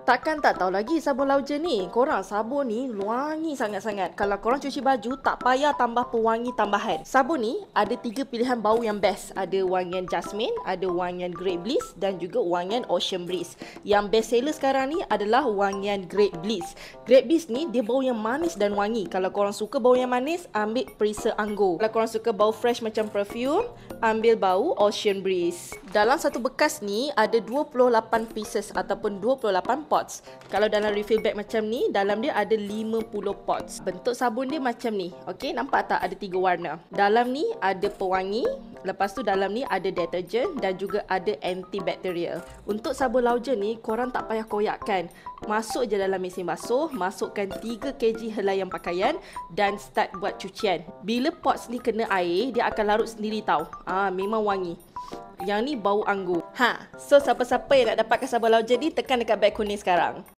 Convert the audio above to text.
Takkan tak tahu lagi sabun Laujen ni. Korang sabun ni wangi sangat-sangat. Kalau korang cuci baju tak payah tambah pewangi tambahan. Sabun ni ada 3 pilihan bau yang best. Ada wangian jasmine, ada wangian Great Bliss dan juga wangian Ocean Breeze. Yang best seller sekarang ni adalah wangian Great Bliss. Great Bliss ni dia bau yang manis dan wangi. Kalau korang suka bau yang manis, ambil Perisa Anggur. Kalau korang suka bau fresh macam perfume, ambil bau Ocean Breeze. Dalam satu bekas ni ada 28 pieces ataupun 28 pots. Kalau dalam refill bag macam ni, dalam dia ada 50 pots. Bentuk sabun dia macam ni. Okey, nampak tak ada 3 warna. Dalam ni ada pewangi, lepas tu dalam ni ada deterjen dan juga ada antibakterial. Untuk sabun Laujen ni, korang tak payah koyakkan. Masuk je dalam mesin basuh, masukkan 3 kg helaian pakaian dan start buat cucian. Bila pots ni kena air, dia akan larut sendiri tau. Memang wangi. Yang ni bau anggur. So siapa-siapa yang nak dapatkan sabun Laujen ni, tekan dekat beg kuning sekarang.